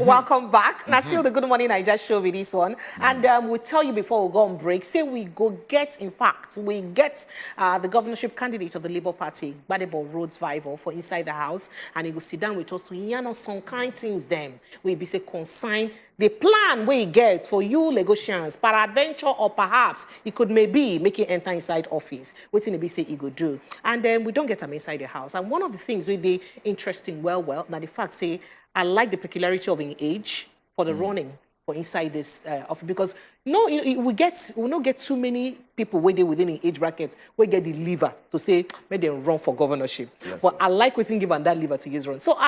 welcome back. Now, still the Good Morning Naija show with this one. And we'll tell you before we go on break, say we go get, in fact, we get the governorship candidate of the Labour Party, Gbadebo Rhodes Vival, for inside the house. And he will sit down with us to yarn on some kind things then. We be say consign the plan we get for you Lagosians, peradventure, or perhaps he could maybe make it enter inside office. What's in the say he go do. And then we don't get him inside the house. And one of the things we be interesting well, now the fact say, I like the peculiarity of his age for the running for inside this office, because we not get too many people within the age brackets we get the lever to say may they run for governorship. Yes, but I like waiting given that lever to use run. So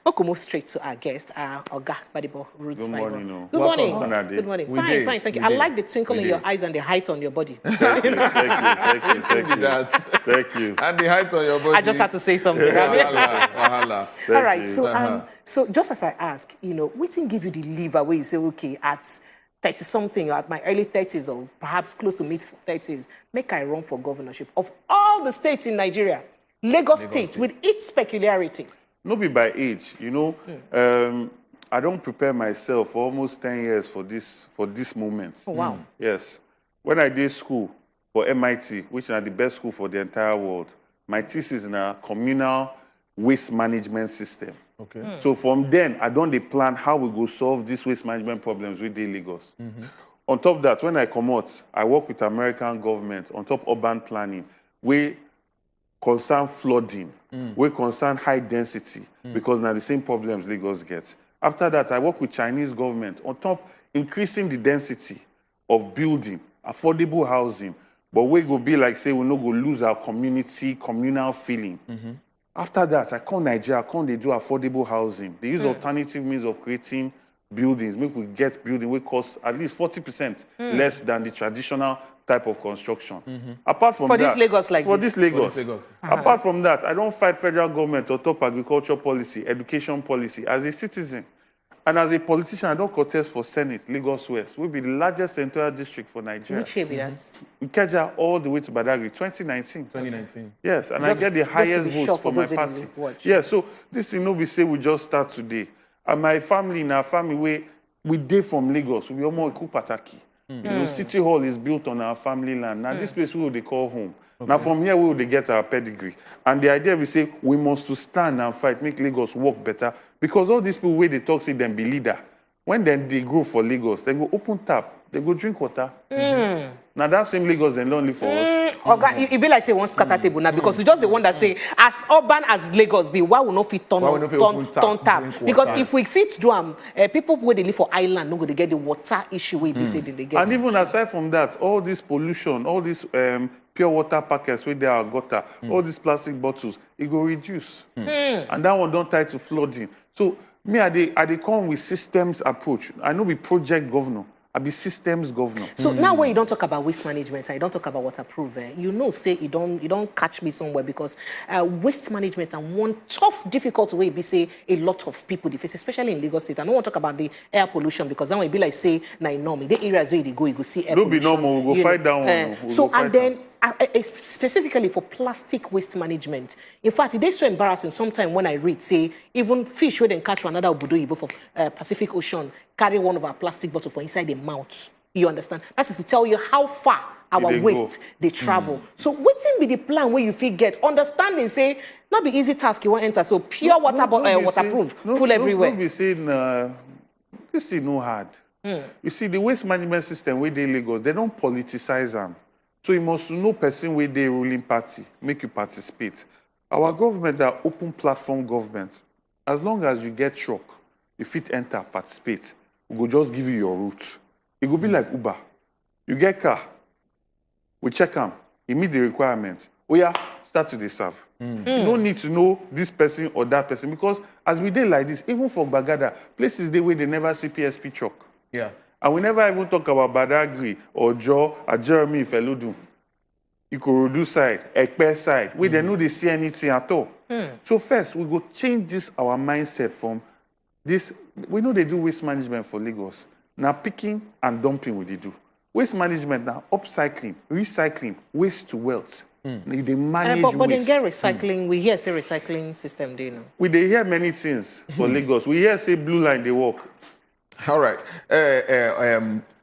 we'll go straight to our guest, Oga Gbadebo Rhodes. Good morning. Good morning. Good morning. Fine, thank you. I like the twinkle in your eyes and the height on your body. Thank you. And the height on your body. I just had to say something. Wahala. All right. So so just as I ask, waiting give you the lever where you say, okay, at 30-something, at my early 30s, or perhaps close to mid-30s, make I run for governorship of all the states in Nigeria, Lagos State, with its peculiarity. Not be by age, I don't prepare myself for almost 10 years for this moment. Oh, wow. Yes. When I did school for MIT, which is the best school for the entire world, my thesis in a communal waste management system. Okay. So from then, I don't plan how we go solve these waste management problems with the Lagos. On top of that, when I come out, I work with American government on top urban planning. We concern flooding. We concern high density because now the same problems Lagos gets. After that, I work with Chinese government on top increasing the density of building, affordable housing. But we go be like, say, we not go lose our communal feeling. After that, I come Nigeria, they do affordable housing. They use alternative means of creating buildings. Make we get building which cost at least 40% less than the traditional type of construction. Apart from that, for this Lagos. Apart from that, I don't fight federal government or top agriculture policy, education policy. As a citizen and as a politician, I don't contest for Senate, Lagos West. We'll be the largest senatorial district for Nigeria. Which year be that? Ikeja all the way to Badagry, 2019. 2019. Yes, and I get the highest votes for my party. Yeah, so this thing we say we just start today. And my family, in our family, we dey from Lagos. We are more Pataki. City Hall is built on our family land. Now this place they call home. Okay. Now from here we will get our pedigree. And the idea we say we must to stand and fight, make Lagos work better. Because all these people where they talk, say them be leader. When then they go for Lagos, they go open tap, they go drink water. Now that same Lagos then only for us. Okay, it be like say one scatter table now, because it's just the one that say as urban as Lagos be, why we not fit turn tap? Because if we fit do people where they live for island, no go to get the water issue where they say they get. And even aside from that, all this pollution, all these pure water packets where they are gutter, all these plastic bottles, it go reduce. And that one don't tie to flooding. So me, I dey come with systems approach. I know be project governor. I be systems governor. So now when you don't talk about waste management and you don't talk about waterproof, say you don't catch me somewhere, because waste management and one tough, difficult way be say a lot of people face, especially in Lagos State. I don't want to talk about the air pollution, because that one be like say normal. The areas where you go see air pollution. Don't be normal, we'll go fight down. So and then specifically for plastic waste management. In fact, it is so embarrassing sometimes when I read, say, even fish where they catch from another Obudo Ibo for Pacific Ocean, carry one of our plastic bottles for inside the mouth. You understand? That is to tell you how far our waste they travel. So what's in be the plan where you feel get? Understanding, say, not be easy task you want enter. So pure waterproof, full everywhere. Don't be saying, this is no hard. You see, the waste management system where they Lagos, they don't politicize them. So you must know person where they ruling party, make you participate. Our government are open platform government. As long as you get truck, you fit enter, participate. We go just give you your route. It will be like Uber. You get car, we check them, you meet the requirements. Oh yeah, start to the serve. You don't need to know this person or that person, because as we did like this, even for Bagada, places they where they never see PSP truck. Yeah. And we never even talk about Badagry or Joe or Jeremy Feludum. Ikorodu side, Ekpe side, we they know they see anything at all. So first, we go change this our mindset from this. We know they do waste management for Lagos. Now picking and dumping what they do. Waste management now, upcycling, recycling, waste to wealth. They manage but then waste. get recycling. We hear say recycling system, do you know? We they hear many things for Lagos. We hear say blue line they work. All right.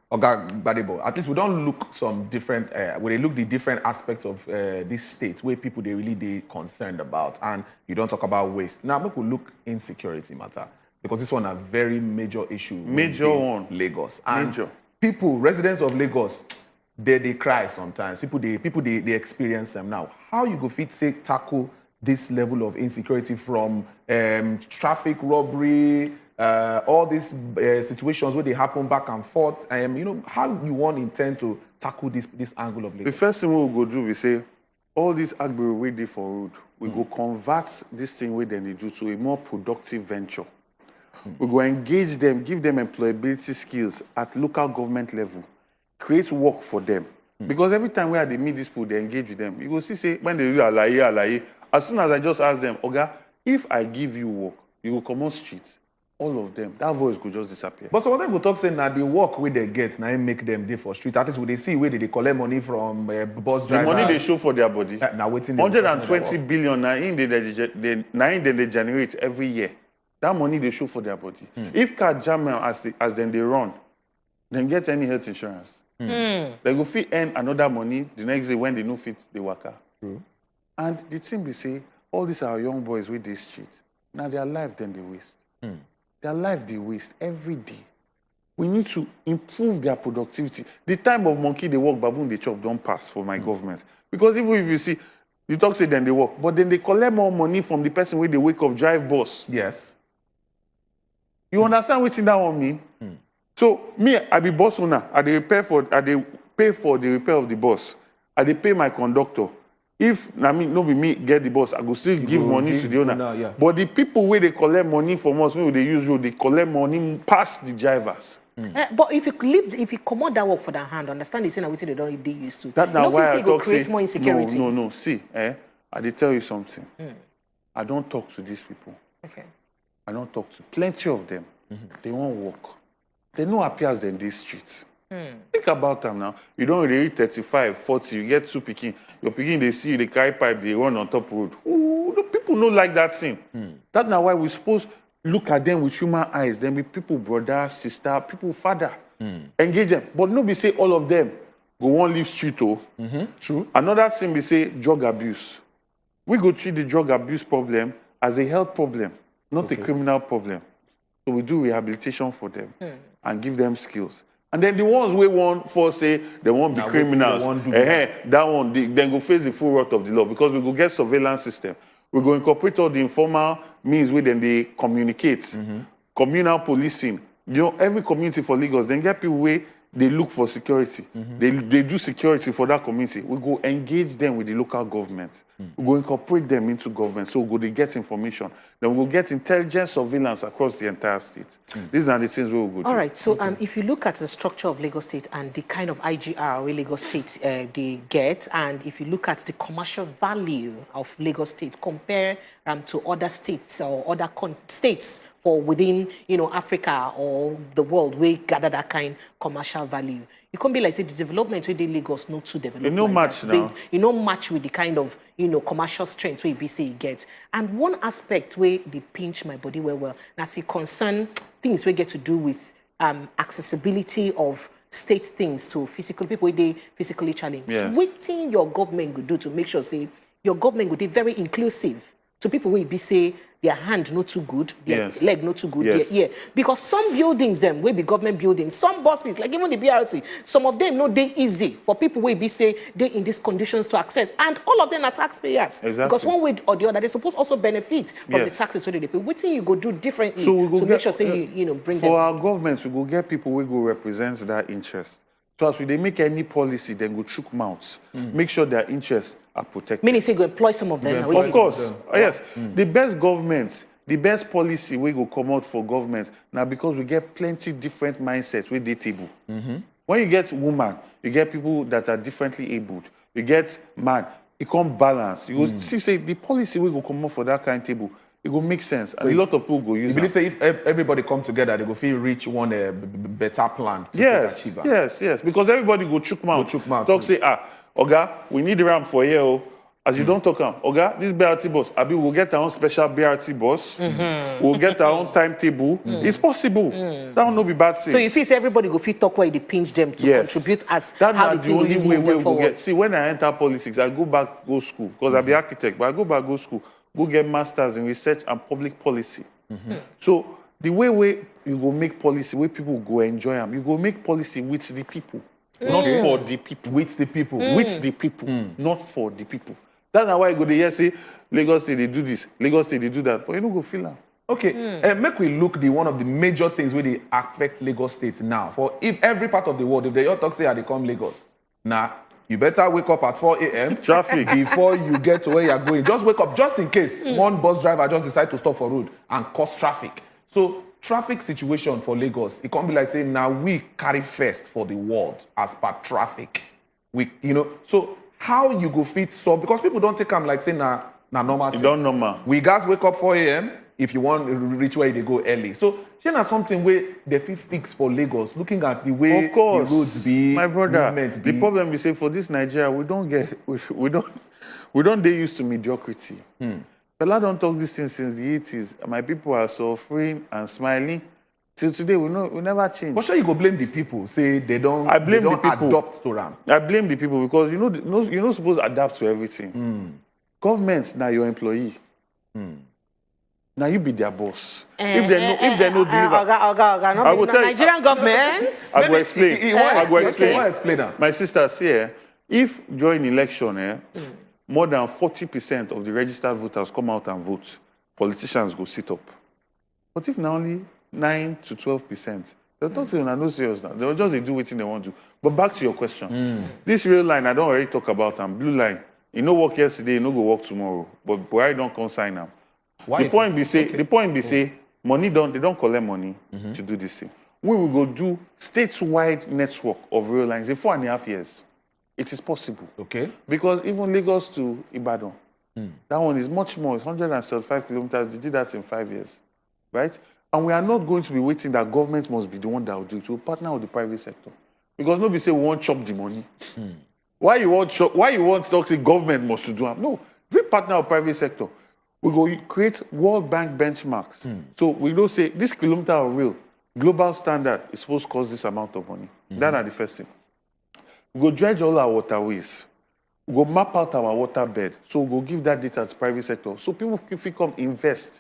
Oga Gbadebo, at least we don't look some different, we dey look the different aspects of this state where people they really they concerned about, and you don't talk about waste. Now, we could look insecurity matter, because this one a very major issue. Major one. Lagos. And Major. people, residents of Lagos, they cry sometimes. People they experience them now. How you go fit say tackle this level of insecurity from traffic robbery, all these situations where they happen back and forth, you know, how you want intend to tackle this angle of Lagos? The first thing we will go do, we say, all these agri we do for road, we go convert this thing where they do to a more productive venture. We go engage them, give them employability skills at local government level, create work for them. Because every time we they meet these people, they engage with them. You go see, say, when they do alaye, as soon as I just ask them, Oga, if I give you work, you will come on streets. All of them, that voice could just disappear. But some of them go talk saying that the work where they get now make them dey for street. At least when they see where they collect money from bus drivers. The money they show for their body. Now waiting 120 billion now in they generate every year. That money they show for their body. If car jam as then they run, then get any health insurance. They go fit earn another money the next day when they no fit the worker. True. And the thing we say, all these are young boys with this street. Now their life then they waste. Their life they waste every day. We need to improve their productivity. The time of monkey they work, baboon they chop don't pass for my government. Because even if you see, you talk say then they work, but then they collect more money from the person where they wake up drive bus. Yes. You understand what that one mean? So me, I be bus owner. I dey pay for the repair of the bus. I dey pay my conductor. If I mean no be me get the bus, I go still give money to the owner. Yeah. But the people where they collect money from us, when they use road, they collect money past the drivers. But if you come out that work for that hand, understand the thing which they don't they used to. That now why I go talk create say, more insecurity. No. See, I dey tell you something. I don't talk to these people. Okay. I don't talk to plenty of them. They won't work. They no appears than these streets. Think about them now. You don't really 35, 40, you get two picking. Your picking, they see you, they carry pipe, they run on top road. Ooh, the people don't like that thing. That's now why we're supposed to look at them with human eyes. Then be people, brother, sister, people, father. Engage them. But nobody say all of them go on leave street. True. Another thing we say drug abuse. We go treat the drug abuse problem as a health problem, not a criminal problem. So we do rehabilitation for them and give them skills. And then the ones we want for say they won't be now criminals. That one then go face the full wrath of the law, because we go get surveillance system. We go incorporate all the informal means where then they communicate. Communal policing. You know, every community for Lagos, then get people where they look for security. They do security for that community. We go engage them with the local government. We go incorporate them into government. So we go they get information. Then we will get intelligence surveillance across the entire state. These are the things we will go do. All right. So if you look at the structure of Lagos State and the kind of IGR where Lagos State they get, and if you look at the commercial value of Lagos State, compare to other states or other states for within Africa or the world, we gather that kind commercial value. You can't be like say the development with the Lagos not too developed. No match now. You know match with the kind of commercial strength where BC gets. And one aspect where they pinch my body well, that's the concern things we get to do with accessibility of state things to physical people they physically challenged. Yes. What thing your government could do to make sure say your government would be very inclusive to people who be say their hand not too good, their leg not too good, their ear. Because some buildings them will be government buildings, some buses, like even the BRT, some of them no they easy for people who be say they in these conditions to access. And all of them are taxpayers. Exactly. Because one way or the other, they're supposed also benefit from the taxes where they pay. What thing you go do differently to make sure say you bring them. For our government, we go get people who go represent that interest. So as they make any policy, then go chook mouths. Make sure their interests are protected. Meaning say go employ some of them. Of course. Yes. The best government, the best policy we go come out for government now, because we get plenty different mindsets with the table. When you get woman, you get people that are differently abled. You get man, it come balance. You will see say the policy we go come out for that kind of table. It will make sense. And a lot of people go use it. You believe say if everybody come together, they go feel reach one better plan to achieve that? Yes. Because everybody go chook mouth. Talk say, Oga, we need RAM for here. Oh. As you don't talk, Oga, this BRT bus, Abi, we'll get our own special BRT bus. We'll get our own timetable. It's possible. That will not be bad thing. So if it's everybody go fit talk where they pinch them to contribute as that's how not the only way we will get. See, when I enter politics, I go back, go school, because I be architect, but I go back, go school, go get masters in research and public policy. So the way you go make policy, where people go enjoy them, you go make policy with the people, not for the people. With the people. With the people, not for the people. That's why I go there, say, Lagos State, they do this, Lagos State, they do that, but you don't go feel that. Okay, make we look one of the major things where they affect Lagos State now. For if every part of the world, if they all talk say they come Lagos, now you better wake up at 4 a.m. Traffic. Before you get to where you're going. Just wake up, just in case one bus driver just decide to stop for road and cause traffic. So traffic situation for Lagos, it can't be like saying now we carry first for the world as per traffic. So how you go fit solve, because people don't take them like saying na normal thing. You don't normal. We guys wake up 4 a.m. if you want to reach where they go early. So share something where they fit fix for Lagos, looking at the way of course, the roads be, my brother. movement be. The problem we say for this Nigeria, we don't get used to mediocrity. Fela don't talk this thing since the 80s. My people are suffering and smiling. Till today, we never change. But sure you go blame the people, say they don't adopt to them. I blame the people because you're not supposed to adapt to everything. Government, now your employee. Now you be their boss. If they know deliver. I will tell you. Nigerian government. I will explain. I will explain. That. My sister, see, if during election, more than 40% of the registered voters come out and vote, politicians go sit up. But if now only 9 to 12%, they'll talk to you and no serious now. They'll just do what they want to. But back to your question. This real line, I don't already talk about them. Blue line, you know work yesterday, you know go work tomorrow. But why don't consign them? Why the point be say, money they don't collect money to do this thing. We will go do statewide network of rail lines in 4.5 years. It is possible. Okay. Because even Lagos to Ibadan, that one is much more. It's 175 kilometers. They did that in 5 years, right? And we are not going to be waiting that government must be the one that will do it. We'll partner with the private sector. Because nobody say we want chop the money. Why you want to say government must do it? No. If we partner with private sector, we go create World Bank benchmarks. So we don't say this kilometer of rail, global standard is supposed to cost this amount of money. That's the first thing. We go dredge all our waterways. We go map out our water bed. So we go give that data to private sector. So people can come invest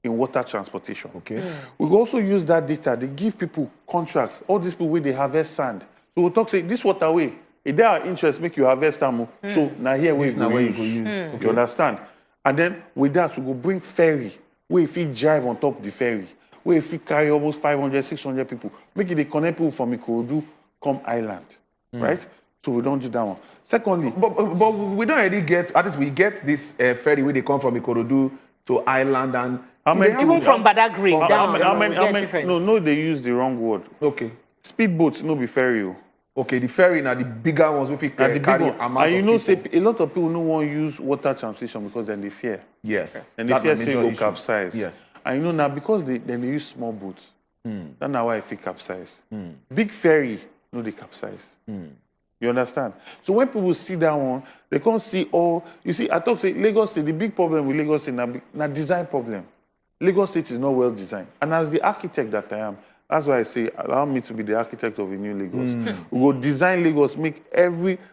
in water transportation. Okay. We go also use that data. They give people contracts. All these people where they harvest sand. So we'll talk say this waterway, if they are interest, make you harvest them. So now here we go use. Okay. You understand? And then with that, we go bring ferry. Where if you drive on top of the ferry, where if you carry almost 500, 600 people, make it they connect people from Ikorodu, come island, right? So we don't do that one. Secondly, but we don't already get. At least we get this ferry where they come from Ikorodu to island and even from Badagry down. How many? No, they use the wrong word. Okay. Speedboats, no be ferry. Okay, the ferry now the bigger ones we carry amount and you know, say a lot of people no want to use water transportation because then they fear. Yes. And they fear say go capsize. Yes. And you know now because they use small boats. That's now why I feel capsize. Big ferry, no they capsize. You understand? So when people see that one, they can't see all. You see, I talk say Lagos State. The big problem with Lagos State na design problem. Lagos State is not well designed, and as the architect that I am. That's why I say, allow me to be the architect of a new Lagos. We will design Lagos, make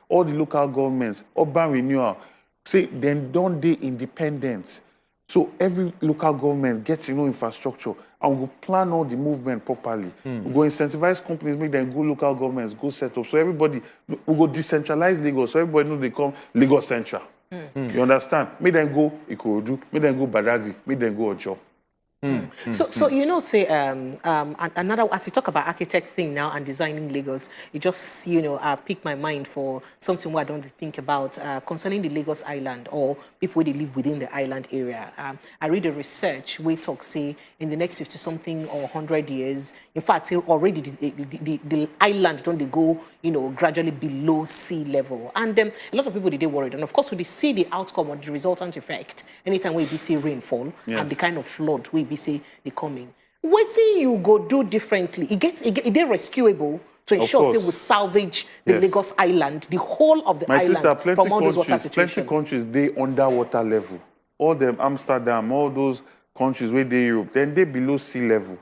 all the local governments, urban renewal, say, then don't they independent. So every local government gets, infrastructure, and we will plan all the movement properly. We will incentivize companies, make them go local governments, go set up. So everybody, we will decentralize Lagos, so everybody know they come Lagos Central. You understand? Make them go Ikorodu, make them go Badagry, make them go Ojo. So say another, as you talk about architect thing now and designing Lagos, it just piqued my mind for something where I don't think about concerning the Lagos Island or people who live within the island area. I read a research where talk say in the next 50 something or 100 years, in fact, say already the island don't they go gradually below sea level, and a lot of people they worried, and of course we see the outcome or the resultant effect anytime we see rainfall and the kind of flood we say they coming. What see you go do differently? It rescuable to ensure say course. we salvage the Yes. Lagos Island, the whole of the My island sister, plenty from all those water countries, situations. they underwater level. All them Amsterdam, all those countries where they Europe, then they below sea level.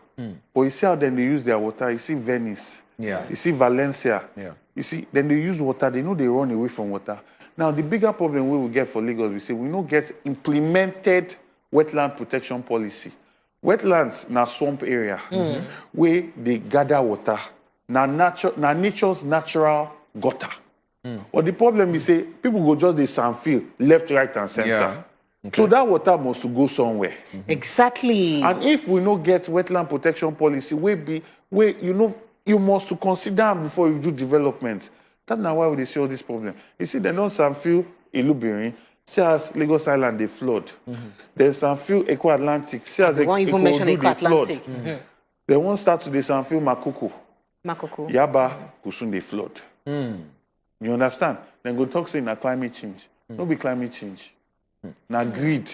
But you see how then they use their water. You see Venice. Yeah. You see Valencia. Yeah. You see, then they use water. They know they run away from water. Now, the bigger problem we will get for Lagos, we say we don't get implemented wetland protection policy. Wetlands na swamp area where they gather water. Na nature's natural gutter. But the problem is say people go just the sand field, left, right, and center. Yeah. So that water must go somewhere. Exactly. And if we no get wetland protection policy, where you must to consider am before you do development. That's not why we see all this problem. You see, they don't some feel Ilubirin, see as Lagos Island they flood. There's some feel Eco Atlantic, see as They won't even mention Eco Atlantic. They won't start to the some feel Makoko. Makoko. Yaba go soon they flood. You understand? Then go talk say na climate change. No be climate change. Na greed.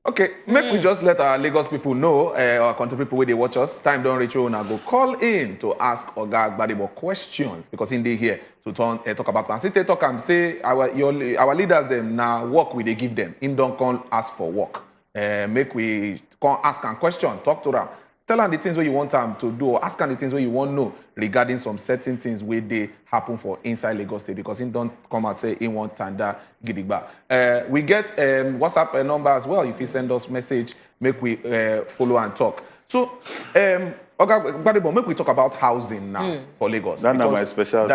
Okay, make we just let our Lagos people know, our country people where they watch us. Time don't reach now go call in to ask Oga Gbadebo questions because in they here to talk about plans. If they talk and say our leaders them now work we they give them. Him don't come ask for work. Make we come ask and question, talk to them. Tell them the things where you want them to do or ask them the things where you want to know regarding some certain things where they happen for inside Lagos State because he don't come out say he want tanda gidigba. We get WhatsApp number as well. If you send us message, make we follow and talk. So, Oga Gbadebo, make we talk about housing now for Lagos. That's not my specialty.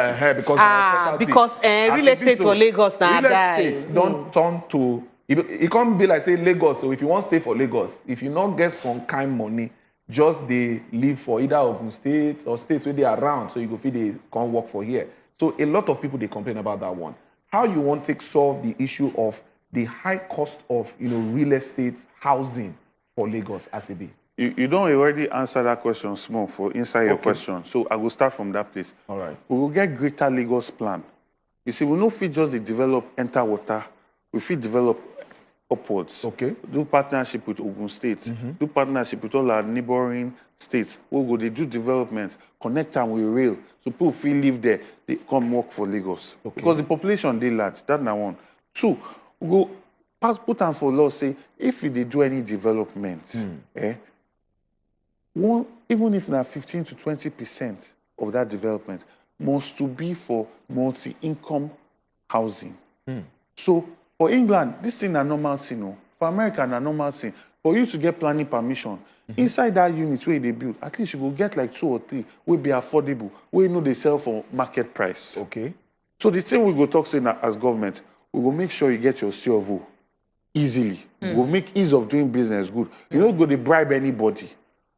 Because real estate for Lagos now real estate don't turn to it can't be like say Lagos. So if you want to stay for Lagos, if you not get some kind money, just they live for either Ogun State or states where they are around, so you go feel they can't work for here. So a lot of people they complain about that one. How you want to solve the issue of the high cost of real estate housing for Lagos as a be? You don't already answer that question small for inside your question. So I will start from that place. All right. We will get greater Lagos plan. You see, we no fit just dey develop enter water. We fit develop upwards. Okay. Do partnership with Ogun State. Do partnership with all our neighboring states. We go they do development, connect them with rail. So people feel live there, they come work for Lagos. Okay. Because the population they large. That's not one. Two, we go put them for law say if they do any development, even if now 15 to 20% of that development must to be for multi-income housing. So for England, this thing is normal thing. No? For America, it's normal thing. For you to get planning permission, inside that unit where they build, at least you will get like 2 or 3 will be affordable, where they sell for market price. Okay. So the thing we go talk say now as government, we will make sure you get your COO easily. We will make ease of doing business good. You don't go to bribe anybody,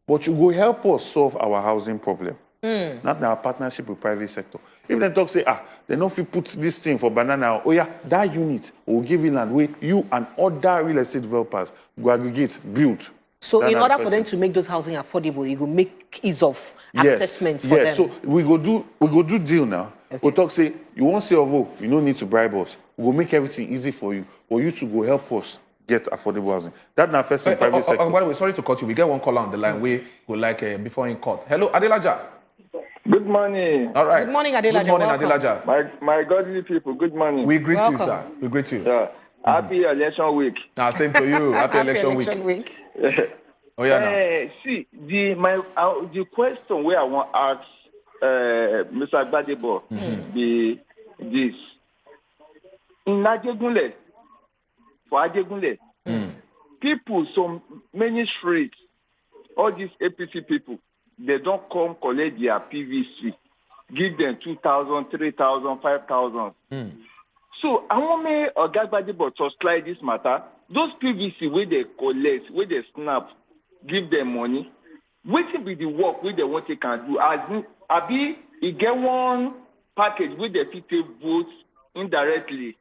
but you go help us solve our housing problem. Not our partnership with private sector. If they talk say, they don't fit put this thing for banana, that unit will give you land where you and other real estate developers go aggregate, build. So That's in not order the for them person. to make those housing affordable, you go make ease of assessments for them. So we go do deal now. Okay. We'll talk say, you want COO, you don't need to bribe us. We will make everything easy for you to go help us get affordable housing. That's not first in private sector. By the way, sorry to cut you. We get one caller on the line. We go like before in court. Hello, Adelaja. Good morning. All right. Good morning, Adelaja. Good morning, Welcome. Adelaja. My godly people, good morning. We greet Welcome. you, sir. We greet you. Yeah. Happy election week. Same to you. Happy election week. Oh yeah. Now. See, the question where I want to ask Mr. Gbadebo be this. In Ajegunle, for Ajegunle, people, so many streets, all these APC people, they don't come collect their PVC. Give them 2,000, 3,000, 5,000. So I want me Oga Gbadebo to slide this matter. Those PVC where they collect, where they snap, give them money. What will be the work where they want they can do? Abi, you get one package where they take votes indirectly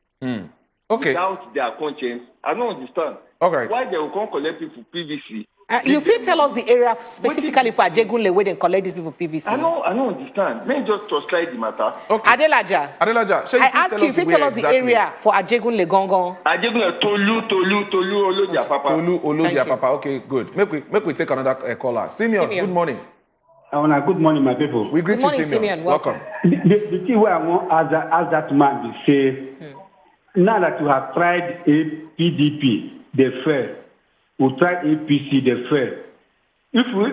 Okay. without their conscience. I don't understand. All right. Why they will come collect people PVC? You fit tell us the area specifically for Ajegunle where they collect these people PVC? I don't understand. Let me just slide the matter. Okay. Adelaja, Adelaja, shall I ask you if you tell us the area for Ajegunle Gongon. Ajegunle Tolu Oloja Papa. Tolu Thank you. Oloja Papa. Okay, good. Make we take another caller. Senior, Senior. good morning. Good morning, my people. We greet Good morning, you, Simeon. Welcome. The thing where I want ask that man to say, now that you have tried PDP, they fail. We tried APC, they fail. If we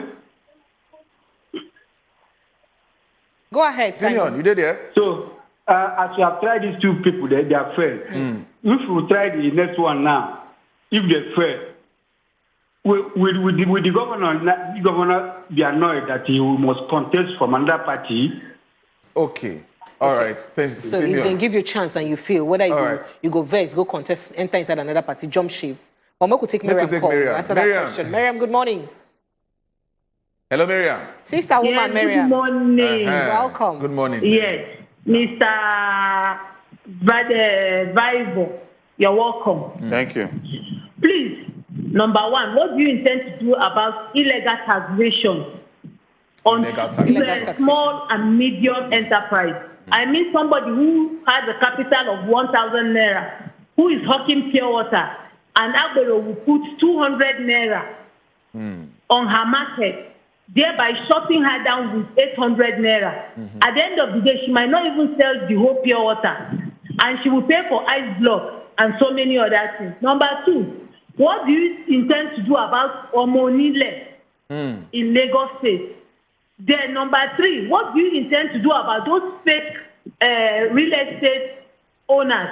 Go ahead, Simeon, Simon. you did there? so as you have tried these two people, they are failed. If we try the next one now, if they fail, will the governor be annoyed that he must contest from another party? Okay. All right. Thanks, So Simeon. if they give you a chance and you feel whether you All go, right. you go verse, go contest, enter inside another party, jump ship. Or we could take Make we Miriam take call. Miriam. Answer Miriam. that question. Miriam, good morning. Hello, Sister woman, Yes, Miriam. good morning. Welcome. Good morning. Yes, Mr. Bible, you're welcome. Thank you. Please, number one, what do you intend to do about illegal taxation on Illegal taxation. Illegal taxation. small and medium enterprise? I mean somebody who has a capital of 1,000 naira, who is hawking pure water, and Agbero will put 200 naira on her market, thereby shutting her down with 800 naira. At the end of the day, she might not even sell the whole pure water, and she will pay for ice block and so many other things. Number two, what do you intend to do about Omonile in Lagos State? Then number three, what do you intend to do about those fake real estate owners?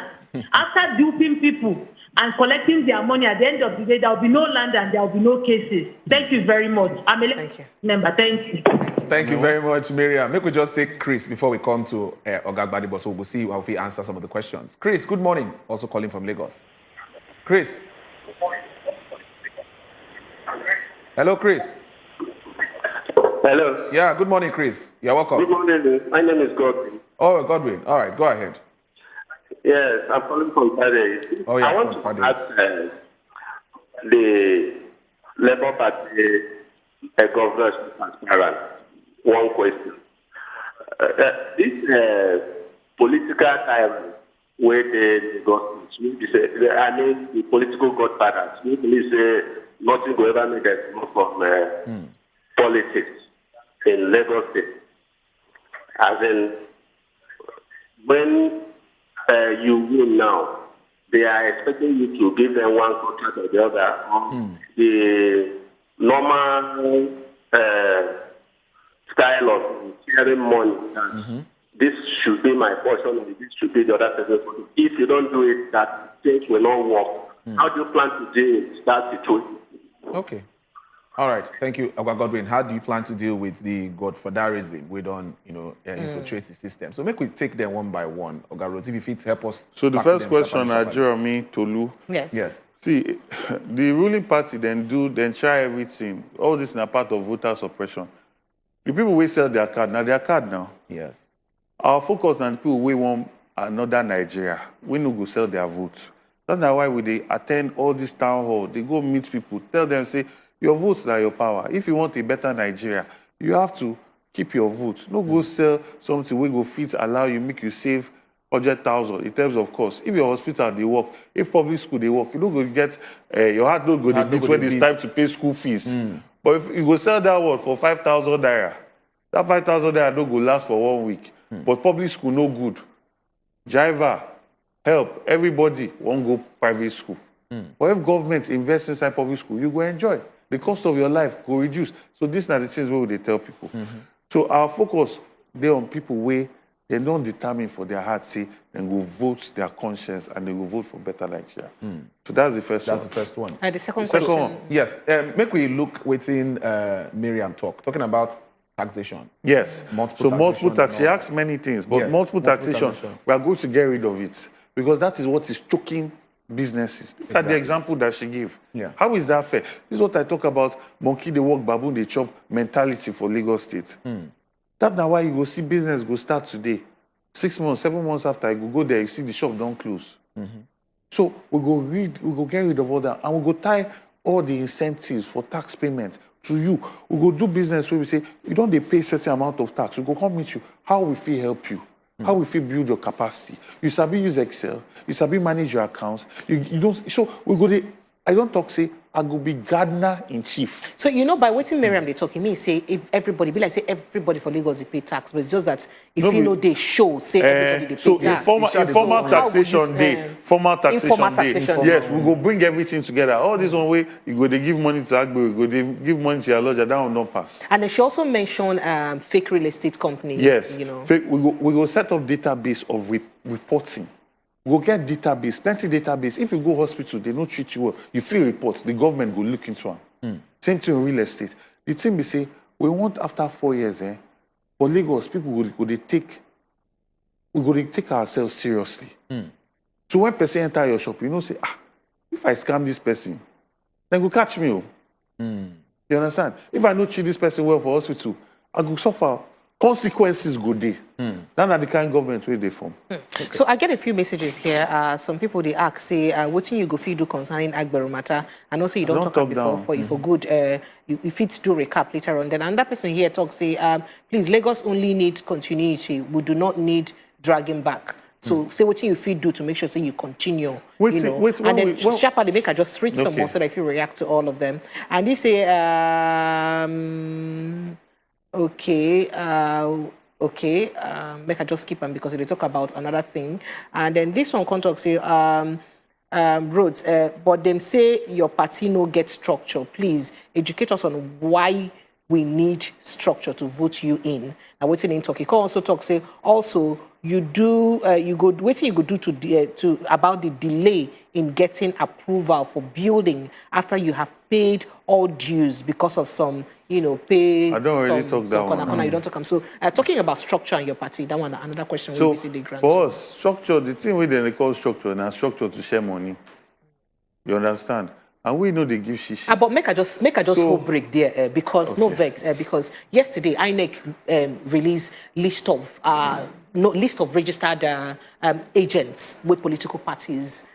After duping people and collecting their money, at the end of the day, there will be no land and there will be no cases. Thank you very much. I'm a member. Thank you. Thank you very much, Miriam. Maybe we just take Chris before we come to Oga Gbadebo, so we'll see how he answers some of the questions. Chris, good morning. Also calling from Lagos. Chris. Hello, Chris. Hello. Yeah, good morning, Chris. You're welcome. Good morning. My name is Godwin. Oh, Godwin. All right, go ahead. Yes, I'm calling from Friday. Oh, yeah, I want from to Friday. ask the Labour Party governors transparent one question. This political tyrant where the government, I mean the political godfathers, we believe say nothing will ever make us move from politics in Lagos State. As in, when you win now, they are expecting you to give them one contract or the other. The normal style of sharing money. This should be my portion, and this should be the other person's portion. If you don't do it, that things will not work. How do you plan to deal with that situation? Okay. All right. Thank you, Oga Godwin. How do you plan to deal with the godfatherism we don't, infiltrate the system? So make we take them one by one. Oga Rhodes, if it help us. So the tackle first them question, shabali. Jeremy Tolu. Yes. Yes. See, the ruling party then try everything. All this is a part of voter suppression. The people will sell their card, now their card now. Yes. Our focus on people we want another Nigeria. We no go sell their vote. That's why they attend all this town hall. They go meet people, tell them, say, your votes are your power. If you want a better Nigeria, you have to keep your votes. No go sell something we go fit allow you, make you save 100,000 in terms of cost. If your hospital they work, if public school they work, you don't go get your heart don't go to beat when it's time to pay school fees. But if you go sell that one for 5,000 naira, that 5,000 naira don't go last for 1 week. But public school no good. Driver, help, everybody won't go private school. But if government invests inside public school, you go enjoy. The cost of your life go reduce. So these are the things where they tell people. So our focus they on people where they don't determine for their heart, say, then go vote their conscience and they will vote for better Nigeria. So that's the first one. That's the first one. The second Second question. one. Yes. Make we look within Miriam talking about taxation. Yes. Multiple So multiple taxation tax. and She all asks many things, but Yes, multiple multiple taxation, taxation. we are going to get rid of it because that is what is choking businesses. Look at the Exactly. example that she gave. Yeah. How is that fair? This is what I talk about monkey they walk, baboon they chop mentality for Lagos State. That's now why you go see business go start today. 6 months, 7 months after I go there, you see the shop don't close. So we go get rid of all that, and we go tie all the incentives for tax payment to you. We go do business where we say you don't they pay certain amount of tax. We go come meet you. How we feel help you? How we feel build your capacity? You sabi use Excel. You sabi manage your accounts. You don't. So we go I don't talk say I go be gardener in chief. So you know, by waiting Miriam they talk, it means say if everybody be like say everybody for Lagos they pay tax, but it's just that if No, you know they show say everybody they pay so tax. informal So how would taxation this, day, formal informal taxation taxation day. Yes, day. we go bring everything together. All this one way you go they give money to Agbo, you go they give money to your lodger. That will not pass. And then she also mentioned fake real estate companies. Yes, You know. we go set up database of reporting. We go get database, plenty database. If you go hospital, they don't treat you well. You fill reports, the government will look into them. Same thing in real estate. The thing we say, we want after 4 years, for Lagos, people we go they take ourselves seriously. So when person enter your shop, you know, say, if I scam this person, then go catch me. You understand? If I don't treat this person well for hospital, I go suffer. Consequences go there. That's the kind of government where they form. Okay. So I get a few messages here. Some people they ask, say, what you go feed do concerning Agbero matter, and also you don't talk before down. for you for good. If it's do recap later on, then another person here talks say, please Lagos only need continuity. We do not need dragging back. So say what you feed do to make sure say you continue. And then sharply make I just read some more so that if you react to all of them. And they say make I just skip them because they talk about another thing. And then this one contact say Rhodes, but them say your party no get structure. Please educate us on why we need structure to vote you in. Now what's in talk? He can also talk say also you do what you go do to about the delay in getting approval for building after you have paid all dues because of some pay. I don't really talk that one. You don't talk. So talking about structure in your party, that one another question. So we see the grant. for us, structure, the thing we they call structure, now structure to share money. You understand? And we know they give shishi. But make I just hold break there because no vex because yesterday INEC released list of registered agents with political parties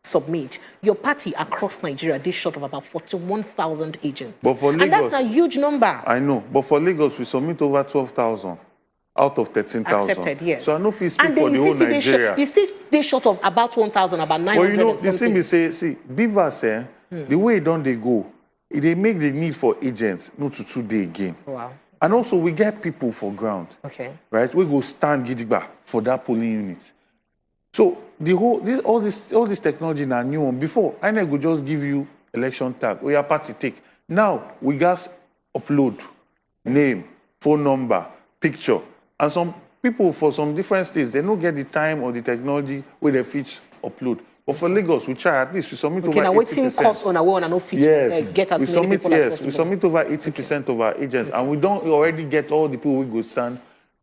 submit. Your party across Nigeria this short of about 41,000 agents. But for Lagos, and that's a huge number. I know, but for Lagos we submit over 12,000 out of 13,000. Accepted, yes. So I know if you speak for the whole Nigeria. You see they short of about 1,000, about 900 well, you know, and something. the thing we say, see, Beavers, the way don't they go, they make the need for agents not to 2 day again. Wow. And also we get people for ground. Okay. Right? We go stand gidigba for that polling unit. So the whole all this technology now new one. Before, I would just give you election tag or your party take. Now we just upload name, phone number, picture. And some people for some different states, they don't get the time or the technology where they fit upload. But for Lagos, we try at least we submit over 80%. Now waiting cost on a one and no fit get as many people as possible. We submit over 80% of our agents, and we don't already get all the people we go stand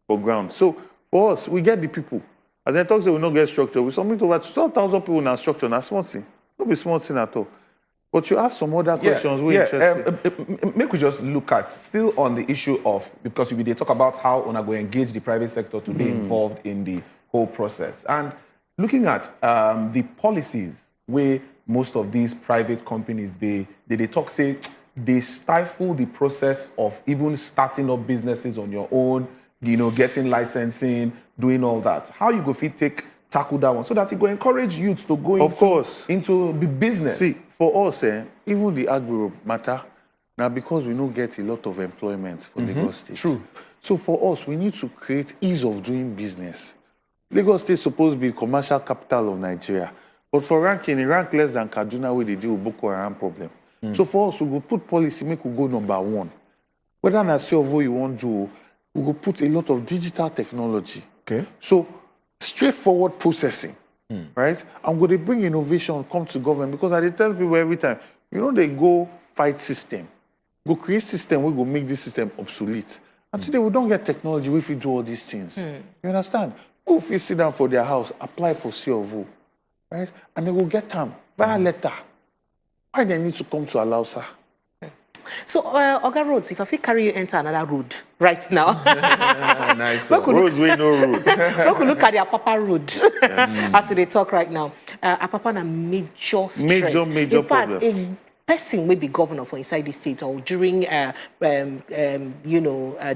for ground. So for us, we get the people. As I talk, say we don't get structure. We submit over 12,000 people in our structure. Now small thing, not be small thing at all. But you ask some other questions. Make we just look at still on the issue of because they talk about how we are going to engage the private sector to be involved in the whole process and looking at the policies where most of these private companies they talk say they stifle the process of even starting up businesses on your own, getting licensing, doing all that. How you go fit tackle that one so that it will encourage youths to go into the business. See, for us, even the agro matter, now because we don't get a lot of employment for Lagos State. True. So for us, we need to create ease of doing business. Lagos State is supposed to be the commercial capital of Nigeria. But for ranking, it rank less than Kaduna where they deal with Boko Haram problem. So for us, we will put policy, make we go number one. Whether na say of what you want to do, we will put a lot of digital technology. Okay. So straightforward processing, right? And when they bring innovation, come to government, because I tell people every time, they go fight system, go create system, we go make this system obsolete. And today we don't get technology if we do all these things. You understand? Go if you sit down for their house, apply for COV, right? And they will get them via letter. Why they need to come to Alausa? So, Oga Rhodes, if I fit carry you enter another road right now. Nice. Roads we no road. Look at the Apapa road as they talk right now. Apapa na major stress. Major in fact, problem. A person may be governor for inside the state or during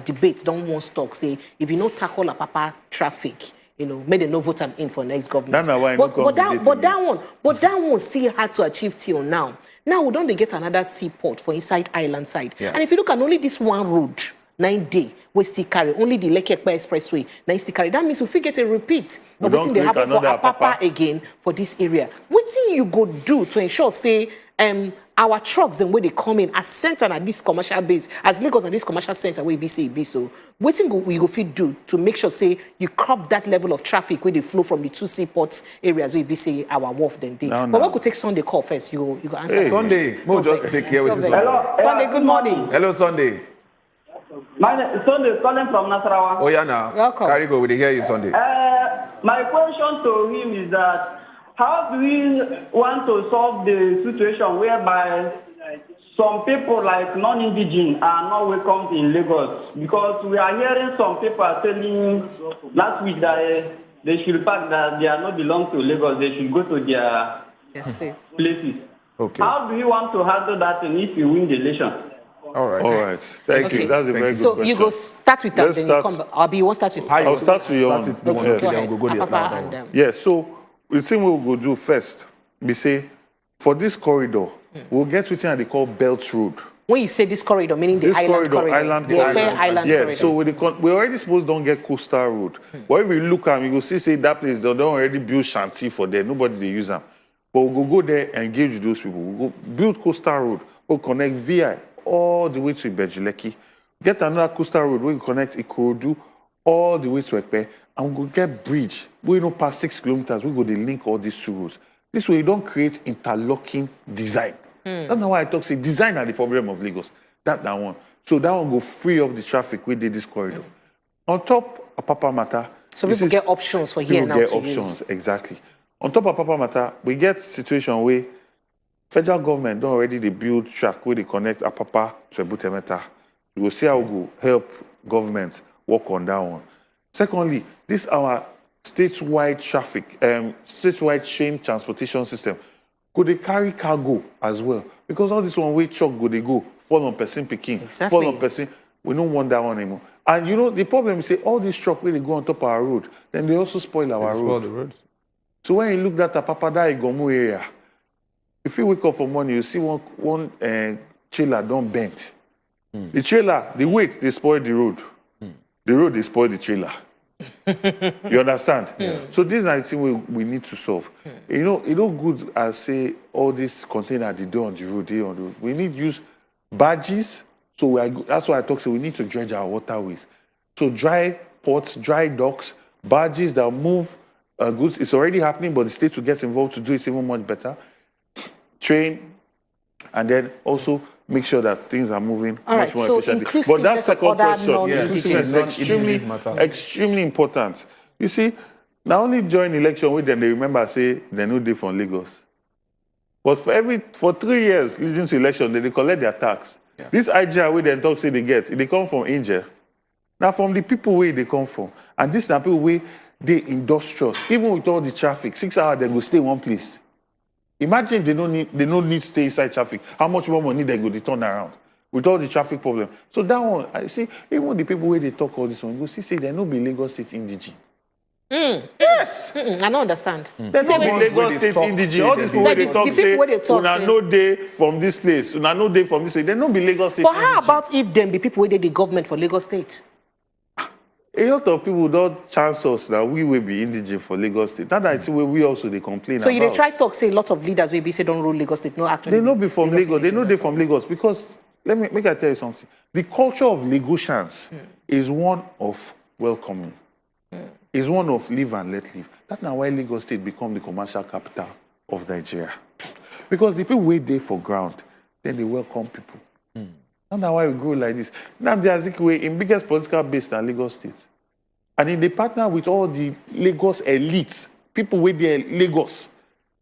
debate don't want to talk say if you tackle Apapa traffic made a no vote am in for next government. That's why but that one still had to achieve till now. Now we don't get another seaport for inside island side. Yes. And if you look at only this one road, 9 day, we still carry only the Lekekpa Expressway. Now still carry. That means if we get a repeat of what they happen for Apapa again for this area. What thing you go do to ensure say our trucks, then when they come in as center at this commercial base, as Lagos at this commercial center where it be so, what thing we go fit do to make sure say you crop that level of traffic where they flow from the two seaports areas where it be say our wharf then day. But what could take Sunday call first? You go answer. Hey, Sunday, we'll just take care with this. Hello, Sunday, good morning. Hello, Sunday. My name is Sunday calling from Nasarawa. Oh yeah, now. Welcome. Carry go. We hear you, Sunday. My question to him is that how do we want to solve the situation whereby some people like non-indigenous are not welcome in Lagos? Because we are hearing some people are telling last week that they should pack that they are not belong to Lagos. They should go to their places. Okay. How do you want to handle that and if you win the election? All right. Thank you. That's a very good So question. you go start with that, Let's then start. you come back. Abi, you want start with I'll start with you. Start with the one. Yes. Go Okay, ahead. then we'll go Apapa there. and Yeah, so the thing we'll go do first, we say, for this corridor, we'll get something they call Belt Road. when you say this corridor, meaning the This island corridor, island the corridor. island Yeah, corridor. so we already supposed don't get coastal road. But if we look at, we go see that place, they don't already build shanty for there. Nobody they use them. But we'll go there and engage with those people. We'll go build coastal road. We'll connect VI all the way to Ibejuleki. Get another coastal road where we connect Ikorodu all the way to Ekpe. And we'll go get bridge. We past 6 kilometers. We go to link all these two roads. This way you don't create interlocking design. That's not why I talk, say design are the problem of Lagos. That one. So that one go free up the traffic we did this corridor. On top of Apapa Matter. So people get options for here now get to options, use. exactly. On top of Apapa Matter, we get situation where federal government don't already they build track where they connect Apapa to Ebutemeta. We will see how we go help government work on that one. Secondly, this our statewide traffic, statewide train transportation system. Could they carry cargo as well? Because all this one way truck go they go fall on person picking, Exactly. fall on person. We don't want that one anymore. And you know the problem is say all these truck where they go on top of our road, then they also spoil our road. the roads. So when you look at Apapa Igomu area, if you wake up for morning, you see one trailer don't bend. The trailer, the weight, they spoil the road. The road, they spoil the trailer. You understand? So these are the things we need to solve. You know, it not good as say all these containers they do on the road, they on the road. We need to use barges. So that's why I talk. So we need to dredge our waterways. So dry ports, dry docks, barges that move goods. It's already happening, but the state will get involved to do it even much better. Train, and then also make sure that things are moving All much right, more so efficiently. But that inclusiveness of second other question, non-indigenous is non-indigenous matter. extremely important. You see, not only during election with them, they remember say they no dey from Lagos. But for 3 years leading to election, they collect their tax. This IGR where they talk say they come from Angel. Now from the people where they come from, and this now people where they industrious, even with all the traffic, 6 hours they go stay in one place. Imagine they don't need to stay inside traffic. How much more money they go to turn around with all the traffic problem. So that one, I see, even the people where they talk all this one, you see say they no be Lagos State indigene. Yes. I don't understand. There's no be Lagos State indigene. All these people where they talk the say, people where they talk una say- no day from this place, una no day from this place. They no be Lagos State But how indigene. about if them be people where they the government for Lagos State? A lot of people don't chance us that we will be indigene for Lagos State. That I see where we also they complain So about. you dey try talk say a lot of leaders will be say don't rule Lagos State. No, actually. They know be from Lagos. They know they State from Lagos because make I tell you something. The culture of Lagosians is one of welcoming. Is one of live and let live. That's now why Lagos State become the commercial capital of Nigeria. Because the people wait there for ground, then they welcome people. That's why we grow like this. Now the Azikiwe in biggest political base than Lagos State. And in they partner with all the Lagos elites, people with their Lagos.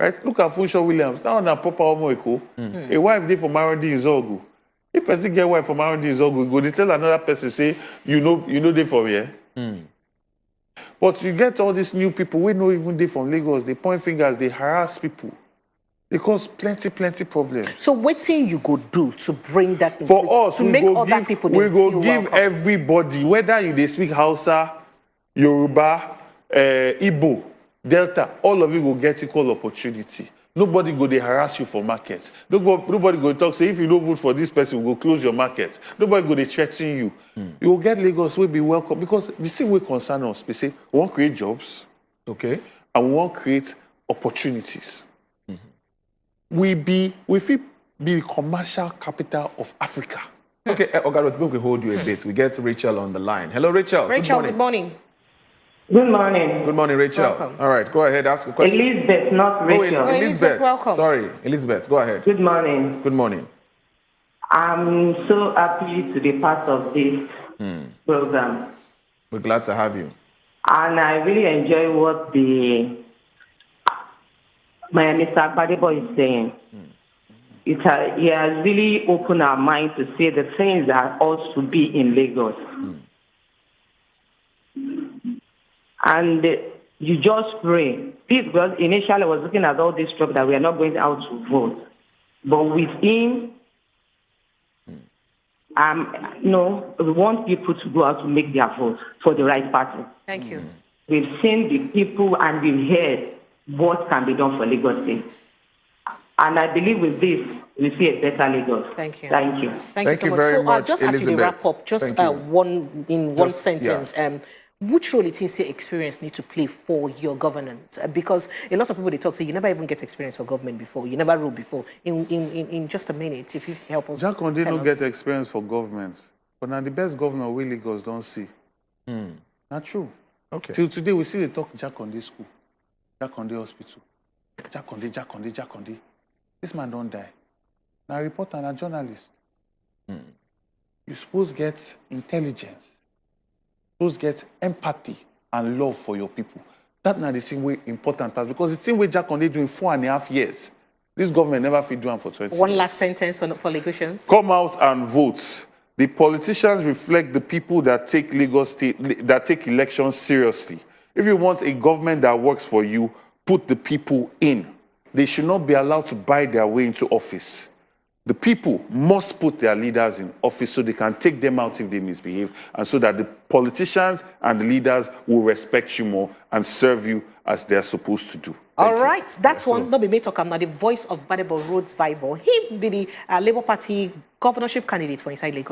Right? Look at Funshaw Williams. Now on a proper Omoeko. A wife there for Marodi is all good. If person get wife for Marodi is all good, go they tell another person say, you know they from here. But you get all these new people, we know even they from Lagos, they point fingers, they harass people. They cause plenty problems. So what thing you go do to bring that For us, to we make go other give, people we they go feel give welcome? everybody, whether you they speak Hausa, Yoruba, Igbo, Delta, all of you will get equal opportunity. Nobody go dey harass you for market. Nobody go talk, say, if you don't vote for this person, we go close your market. Nobody go dey threaten you. You will get Lagos, will be welcome. Because the thing will concern us, we say, we want to create jobs, Okay. and we want to create opportunities. We feel be the commercial capital of Africa. Okay, Ogarot, we hold you a bit. We get Rachel on the line. Hello, Rachel. Rachel, good morning. Good morning. Good morning, Rachel. Welcome. All right, go ahead, ask a question. Elizabeth, not Rachel. Elizabeth, welcome. Sorry, Elizabeth, go ahead. Good morning. Good morning. I'm so happy to be part of this program. We're glad to have you. And I really enjoy what Mr. Gbadebo is saying. He has really opened our mind to see the things that ought to be in Lagos. And you just pray. Because initially I was looking at all this stuff that we are not going out to vote. But with him, we want people to go out to make their vote for the right party. Thank you. We've seen the people and we've heard what can be done for Lagos State. And I believe with this, we see a better Lagos. Thank you. Thank you. Thank you so much. very much, just as you Elizabeth. wrap up, just Thank you. one sentence. Which role it is your experience need to play for your governance? Because a lot of people, they talk, say you never even get experience for government before. You never ruled before. In just a minute, if you help us. Jack Conde tell no us. get experience for government. But now the best governor we Lagos don't see. Not true. Okay. Till today, we see they talk Jack Conde school, Jack Conde hospital, Jack Conde. This man don't die. Now, a reporter and a journalist. You supposed get intelligence. Supposed get empathy and love for your people. That's not the same way important as because the same way Jack Conde doing 4.5 years. This government never fit do one for 20 One years. last sentence for Lagosians. Come out and vote. The politicians reflect the people that take Lagos State, that take elections seriously. If you want a government that works for you, put the people in. They should not be allowed to buy their way into office. The people must put their leaders in office so they can take them out if they misbehave, and so that the politicians and the leaders will respect you more and serve you as they're supposed to do. All right, that's one. Not be made talk. I'm not the voice of Gbadebo Rhodes Vival. He be the Labour Party governorship candidate for inside Lagos.